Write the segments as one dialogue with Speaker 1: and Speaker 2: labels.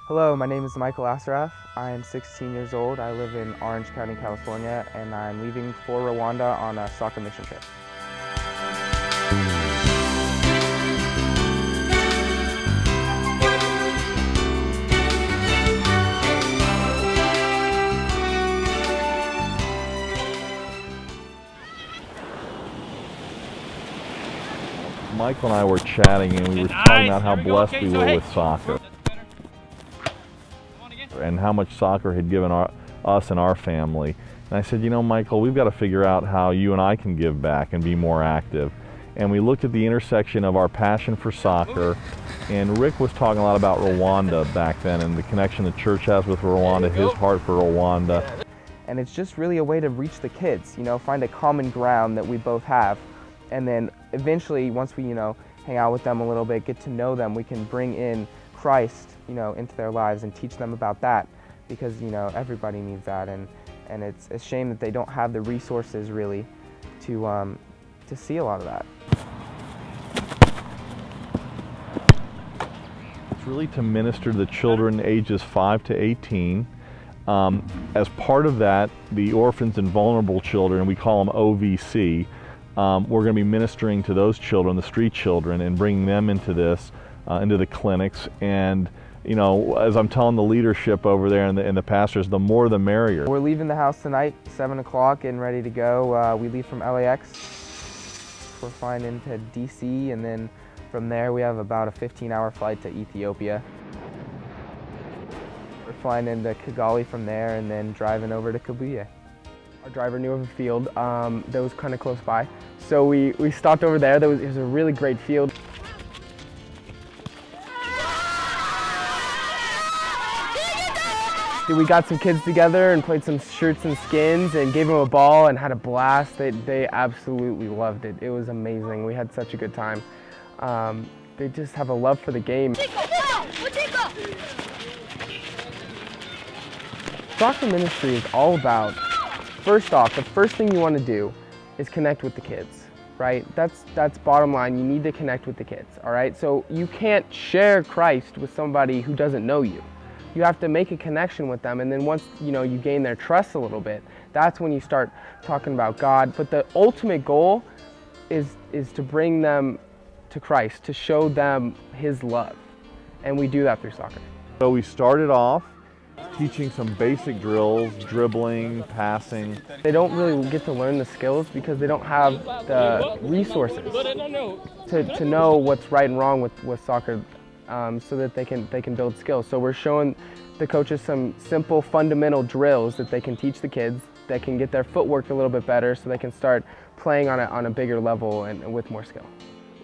Speaker 1: Hello, my name is Michael Assaraf. I am 16 years old. I live in Orange County, California, and I'm leaving for Rwanda on a soccer mission trip.
Speaker 2: Michael and I were chatting and we were talking about how blessed we were with soccer and how much soccer had given us and our family. And I said, you know, Michael, we've got to figure out how you and I can give back and be more active. And we looked at the intersection of our passion for soccer, and Rick was talking a lot about Rwanda back then and the connection the church has with Rwanda, his heart for Rwanda.
Speaker 1: And it's just really a way to reach the kids, you know, find a common ground that we both have. And then eventually, once we, hang out with them a little bit, get to know them, we can bring in Christ, into their lives and teach them about that, because, everybody needs that. And it's a shame that they don't have the resources really to see a lot of that.
Speaker 2: It's really to minister to the children ages 5 to 18. As part of that, the orphans and vulnerable children, we call them OVC, we're going to be ministering to those children, the street children, and bringing them into this, into the clinics. And, as I'm telling the leadership over there and the pastors, the more the merrier.
Speaker 1: We're leaving the house tonight, 7 o'clock, and ready to go. We leave from LAX. We're flying into DC, and then from there we have about a 15-hour flight to Ethiopia. We're flying into Kigali from there, and then driving over to Kibuye. Our driver knew of a field that was kind of close by, so we stopped over there. It was a really great field. We got some kids together and played some shirts and skins and gave them a ball and had a blast. They absolutely loved it. It was amazing. We had such a good time. They just have a love for the game. Soccer ministry is all about, first off, the first thing you want to do is connect with the kids, right? That's bottom line. You need to connect with the kids, all right? So you can't share Christ with somebody who doesn't know you. You have to make a connection with them, and then once you gain their trust a little bit, that's when you start talking about God. But the ultimate goal is to bring them to Christ, to show them His love, and we do that through soccer.
Speaker 2: So we started off teaching some basic drills, dribbling, passing.
Speaker 1: They don't really get to learn the skills because they don't have the resources to know what's right and wrong with soccer, so that they can build skills. So we're showing the coaches some simple fundamental drills that they can teach the kids, that can get their footwork a little bit better so they can start playing on a bigger level and with more skill.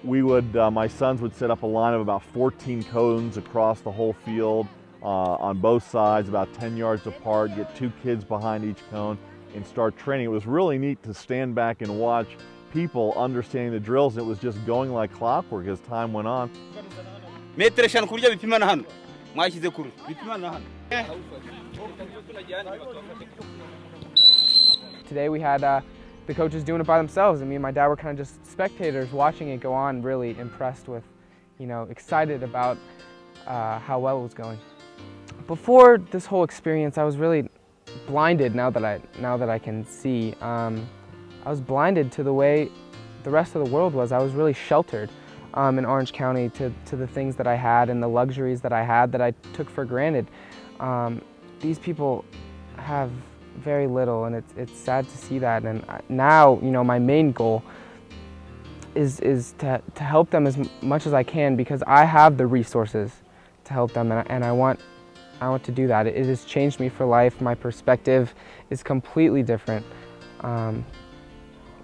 Speaker 2: We would, my sons would set up a line of about 14 cones across the whole field, on both sides, about 10 yards apart, get 2 kids behind each cone and start training. It was really neat to stand back and watch people understanding the drills, and it was just going like clockwork as time went on.
Speaker 1: Today we had the coaches doing it by themselves, and me and my dad were kind of just spectators watching it go on, really impressed with, excited about how well it was going. Before this whole experience, I was really blinded. Now that I can see, I was blinded to the way the rest of the world was. I was really sheltered in Orange County to the things that I had and the luxuries that I had that I took for granted. These people have very little, and it's sad to see that. And now, my main goal is to help them as much as I can, because I have the resources to help them, and I want to do that. It has changed me for life. My perspective is completely different. I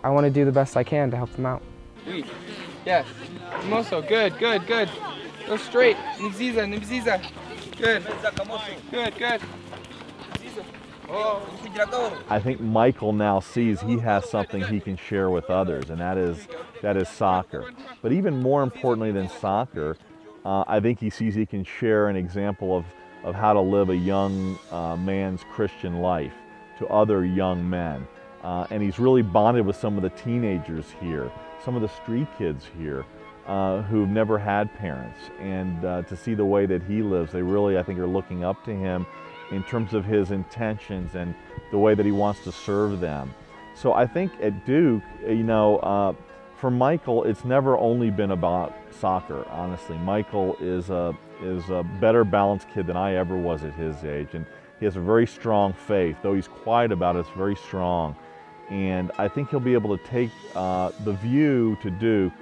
Speaker 1: want to do the best I can to help them out. Yes. Moso, good. Go straight. Nibziza. Good.
Speaker 2: I think Michael now sees he has something he can share with others, and that is soccer. But even more importantly than soccer, I think he sees he can share an example of how to live a young man's Christian life to other young men. And he's really bonded with some of the teenagers here, some of the street kids here. who've never had parents, and to see the way that he lives, they really, I think, are looking up to him in terms of his intentions and the way that he wants to serve them. So I think at Duke, for Michael, it's never only been about soccer, honestly. Michael is a better balanced kid than I ever was at his age, and he has a very strong faith. Though he's quiet about it, it's very strong. And I think he'll be able to take the view to Duke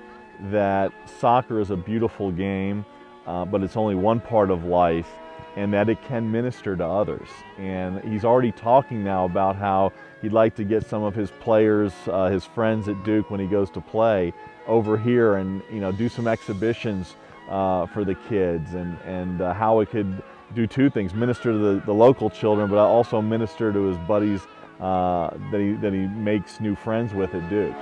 Speaker 2: that soccer is a beautiful game, but it's only one part of life, and that it can minister to others. And he's already talking now about how he'd like to get some of his players, his friends at Duke, when he goes to play, over here and do some exhibitions for the kids, and how it could do two things: minister to the local children, but also minister to his buddies that he makes new friends with at Duke.